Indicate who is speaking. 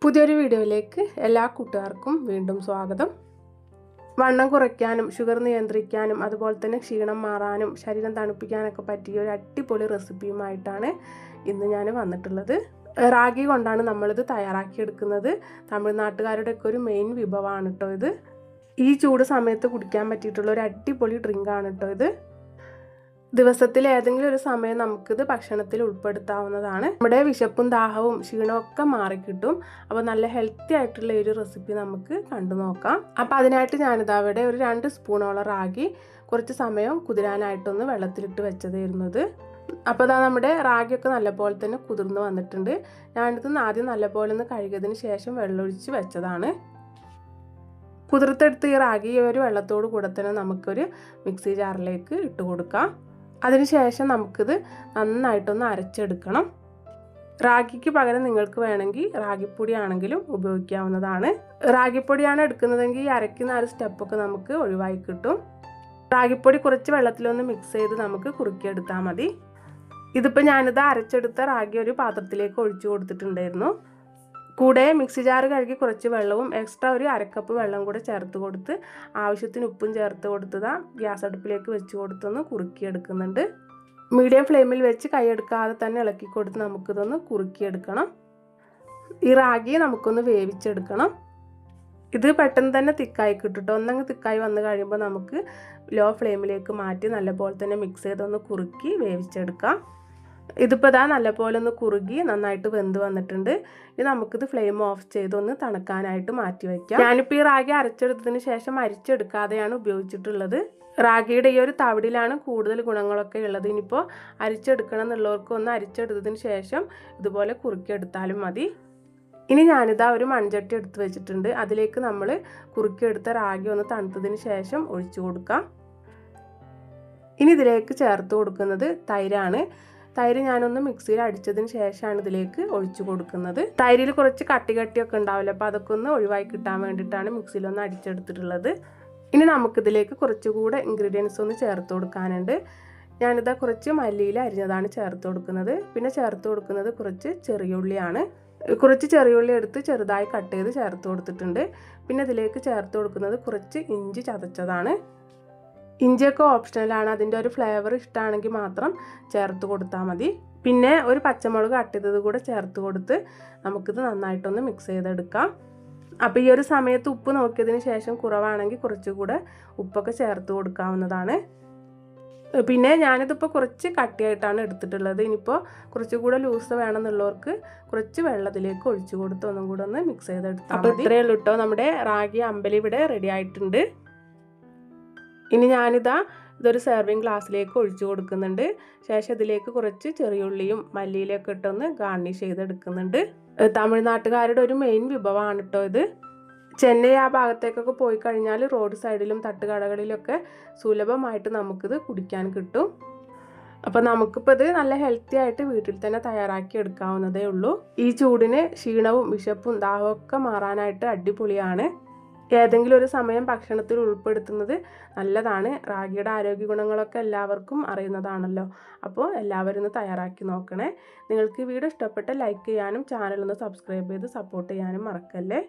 Speaker 1: പുതിയൊരു വീഡിയോയിലേക്ക് എല്ലാ കൂട്ടുകാർക്കും വീണ്ടും സ്വാഗതം. വണ്ണം കുറയ്ക്കാനും ഷുഗർ നിയന്ത്രിക്കാനും അതുപോലെ തന്നെ ക്ഷീണം മാറാനും ശരീരം തണുപ്പിക്കാനൊക്കെ പറ്റിയ ഒരു അടിപൊളി റെസിപ്പിയുമായിട്ടാണ് ഇന്ന് ഞാൻ വന്നിട്ടുള്ളത്. റാഗി കൊണ്ടാണ് നമ്മളിത് തയ്യാറാക്കിയെടുക്കുന്നത്. തമിഴ്നാട്ടുകാരുടെയൊക്കെ ഒരു മെയിൻ വിഭവമാണ് കേട്ടോ ഇത്. ഈ ചൂട് സമയത്ത് കുടിക്കാൻ പറ്റിയിട്ടുള്ള ഒരു അടിപൊളി ഡ്രിങ്കാണ് കേട്ടോ ഇത്. ദിവസത്തിൽ ഏതെങ്കിലും ഒരു സമയം നമുക്കിത് ഭക്ഷണത്തിൽ ഉൾപ്പെടുത്താവുന്നതാണ്. നമ്മുടെ വിശപ്പും ദാഹവും ക്ഷീണവും ഒക്കെ മാറിക്കിട്ടും. അപ്പോൾ നല്ല ഹെൽത്തി ആയിട്ടുള്ള ഒരു റെസിപ്പി നമുക്ക് കണ്ടു നോക്കാം. അപ്പോൾ അതിനായിട്ട് ഞാനിത് അവിടെ ഒരു 2 സ്പൂണോളം റാഗി കുറച്ച് സമയം കുതിരാനായിട്ടൊന്ന് വെള്ളത്തിലിട്ട് വെച്ചതായിരുന്നത്. അപ്പോൾ അതാ നമ്മുടെ റാഗിയൊക്കെ നല്ലപോലെ തന്നെ കുതിർന്ന് വന്നിട്ടുണ്ട്. ഞാനിത് ആദ്യം നല്ലപോലെ ഒന്ന് കഴുകിയതിന് ശേഷം വെള്ളമൊഴിച്ച് വെച്ചതാണ്. കുതിർത്തെടുത്ത് ഈ റാഗി ഒരു വെള്ളത്തോട് കൂടെ തന്നെ നമുക്കൊരു മിക്സി ജാറിലേക്ക് ഇട്ട് കൊടുക്കാം. അതിനുശേഷം നമുക്കിത് നന്നായിട്ടൊന്ന് അരച്ചെടുക്കണം. റാഗിക്ക് പകരം നിങ്ങൾക്ക് വേണമെങ്കിൽ റാഗിപ്പൊടി ആണെങ്കിലും ഉപയോഗിക്കാവുന്നതാണ്. റാഗിപ്പൊടിയാണ് എടുക്കുന്നതെങ്കിൽ ഈ അരയ്ക്കുന്ന ആ ഒരു സ്റ്റെപ്പൊക്കെ നമുക്ക് ഒഴിവായി കിട്ടും. റാഗിപ്പൊടി കുറച്ച് വെള്ളത്തിലൊന്ന് മിക്സ് ചെയ്ത് നമുക്ക് കുറുക്കിയെടുത്താൽ മതി. ഇതിപ്പോൾ ഞാനിത് അരച്ചെടുത്ത റാഗി ഒരു പാത്രത്തിലേക്ക് ഒഴിച്ചു കൊടുത്തിട്ടുണ്ടായിരുന്നു. കൂടെ മിക്സി ജാർ കഴുകി കുറച്ച് വെള്ളവും എക്സ്ട്രാ ഒരു 1/2 കപ്പ് വെള്ളം കൂടെ ചേർത്ത് കൊടുത്ത് ആവശ്യത്തിന് ഉപ്പും ചേർത്ത് കൊടുത്തതാ ഗ്യാസ് അടുപ്പിലേക്ക് വെച്ച് കൊടുത്തൊന്ന് കുറുക്കിയെടുക്കുന്നുണ്ട്. മീഡിയം ഫ്ലെയിമിൽ വെച്ച് കൈയെടുക്കാതെ തന്നെ ഇളക്കി കൊടുത്ത് നമുക്കിതൊന്ന് കുറുക്കിയെടുക്കണം. ഈ റാഗി നമുക്കൊന്ന് വേവിച്ചെടുക്കണം. ഇത് പെട്ടെന്ന് തന്നെ തിക്കായി കിട്ടും. ഒന്നങ്ങ് തിക്കായി വന്നു കഴിയുമ്പോൾ നമുക്ക് ലോ ഫ്ലെയിമിലേക്ക് മാറ്റി നല്ലപോലെ തന്നെ മിക്സ് ചെയ്തൊന്ന് കുറുക്കി വേവിച്ചെടുക്കാം. ഇതിപ്പോൾ ഇതാ നല്ലപോലെ ഒന്ന് കുറുകി നന്നായിട്ട് വെന്ത് വന്നിട്ടുണ്ട്. ഇനി നമുക്കിത് ഫ്ലെയിം ഓഫ് ചെയ്തൊന്ന് തണുക്കാനായിട്ട് മാറ്റി വയ്ക്കാം. ഞാനിപ്പോൾ ഈ റാഗി അരച്ചെടുത്തതിന് ശേഷം അരിച്ചെടുക്കാതെയാണ് ഉപയോഗിച്ചിട്ടുള്ളത്. റാഗിയുടെ ഈ ഒരു തവിടിലാണ് കൂടുതൽ ഗുണങ്ങളൊക്കെ ഉള്ളത്. ഇനിയിപ്പോൾ അരിച്ചെടുക്കണം എന്നുള്ളവർക്ക് ഒന്ന് അരിച്ചെടുത്തതിന് ശേഷം ഇതുപോലെ കുറുക്കിയെടുത്താലും മതി. ഇനി ഞാനിതാ ഒരു മൺചട്ടി എടുത്ത് വെച്ചിട്ടുണ്ട്. അതിലേക്ക് നമ്മൾ കുറുക്കിയെടുത്ത റാഗി ഒന്ന് തണുത്തതിന് ശേഷം ഒഴിച്ചു കൊടുക്കാം. ഇനി ഇതിലേക്ക് ചേർത്ത് കൊടുക്കുന്നത് തൈരാണ്. തൈര് ഞാനൊന്ന് മിക്സിയിൽ അടിച്ചതിന് ശേഷമാണ് ഇതിലേക്ക് ഒഴിച്ചു കൊടുക്കുന്നത്. തൈരിൽ കുറച്ച് കട്ടിയൊക്കെ ഉണ്ടാവില്ല, അപ്പോൾ അതൊക്കെ ഒന്ന് ഒഴിവായി കിട്ടാൻ വേണ്ടിയിട്ടാണ് മിക്സിയിലൊന്ന് അടിച്ചെടുത്തിട്ടുള്ളത്. ഇനി നമുക്കിതിലേക്ക് കുറച്ചുകൂടെ ഇൻഗ്രീഡിയൻസ് ഒന്ന് ചേർത്ത് കൊടുക്കാനുണ്ട്. ഞാനിതാ കുറച്ച് മല്ലിയില അരിഞ്ഞതാണ് ചേർത്ത് കൊടുക്കുന്നത്. പിന്നെ ചേർത്ത് കൊടുക്കുന്നത് കുറച്ച് ചെറിയുള്ളിയാണ്. കുറച്ച് ചെറിയുള്ളി എടുത്ത് ചെറുതായി കട്ട് ചെയ്ത് ചേർത്ത് കൊടുത്തിട്ടുണ്ട്. പിന്നെ ഇതിലേക്ക് ചേർത്ത് കൊടുക്കുന്നത് കുറച്ച് ഇഞ്ചി ചതച്ചതാണ്. ഇഞ്ചിയൊക്കെ ഓപ്ഷണലാണ്. അതിൻ്റെ ഒരു ഫ്ലേവർ ഇഷ്ടമാണെങ്കിൽ മാത്രം ചേർത്ത് കൊടുത്താൽ മതി. പിന്നെ ഒരു പച്ചമുളക് കട്ട് ചെയ്തത് കൂടെ ചേർത്ത് കൊടുത്ത് നമുക്കിത് നന്നായിട്ടൊന്ന് മിക്സ് ചെയ്തെടുക്കാം. അപ്പോൾ ഈ ഒരു സമയത്ത് ഉപ്പ് നോക്കിയതിന് ശേഷം കുറവാണെങ്കിൽ കുറച്ചുകൂടെ ഉപ്പൊക്കെ ചേർത്ത് കൊടുക്കാവുന്നതാണ്. പിന്നെ ഞാനിതിപ്പോൾ കുറച്ച് കട്ടിയായിട്ടാണ് എടുത്തിട്ടുള്ളത്. ഇനിയിപ്പോൾ കുറച്ചുകൂടെ ലൂസ് വേണമെന്നുള്ളവർക്ക് കുറച്ച് വെള്ളത്തിലേക്ക് ഒഴിച്ചു കൊടുത്ത് ഒന്നും കൂടെ ഒന്ന് മിക്സ് ചെയ്തെടുത്താൽ മതി. അപ്പോൾ ഇത്രയേ ഉള്ളൂ കേട്ടോ. നമ്മുടെ റാഗി അമ്പലി ഇവിടെ റെഡി ആയിട്ടുണ്ട്. ഇനി ഞാനിതാ ഇതൊരു സെർവിങ് ഗ്ലാസ്സിലേക്ക് ഒഴിച്ചു കൊടുക്കുന്നുണ്ട്. ശേഷം ഇതിലേക്ക് കുറച്ച് ചെറിയുള്ളിയും മല്ലിയിലൊക്കെ ഇട്ടൊന്ന് ഗാർണിഷ് ചെയ്തെടുക്കുന്നുണ്ട്. തമിഴ്നാട്ടുകാരുടെ ഒരു മെയിൻ വിഭവമാണ് കേട്ടോ ഇത്. ചെന്നൈ ആ ഭാഗത്തേക്കൊക്കെ പോയി കഴിഞ്ഞാൽ റോഡ് സൈഡിലും തട്ടുകടകളിലൊക്കെ സുലഭമായിട്ട് നമുക്കിത് കുടിക്കാൻ കിട്ടും. അപ്പോൾ നമുക്കിപ്പോൾ ഇത് നല്ല ഹെൽത്തി ആയിട്ട് വീട്ടിൽ തന്നെ തയ്യാറാക്കി എടുക്കാവുന്നതേ ഉള്ളൂ. ഈ ചൂടിന് ക്ഷീണവും വിശപ്പും ദാഹവും ഒക്കെ മാറാനായിട്ട് അടിപൊളിയാണ്. ഏതെങ്കിലും ഒരു സമയം ഭക്ഷണത്തിൽ ഉൾപ്പെടുത്തുന്നത് നല്ലതാണ്. റാഗിയുടെ ആരോഗ്യ ഗുണങ്ങളൊക്കെ എല്ലാവർക്കും അറിയുന്നതാണല്ലോ. അപ്പോൾ എല്ലാവരും ഒന്ന് തയ്യാറാക്കി നോക്കണേ. നിങ്ങൾക്ക് ഈ വീഡിയോ ഇഷ്ടപ്പെട്ട ലൈക്ക് ചെയ്യാനും ചാനലൊന്ന് സബ്സ്ക്രൈബ് ചെയ്ത് സപ്പോർട്ട് ചെയ്യാനും മറക്കല്ലേ.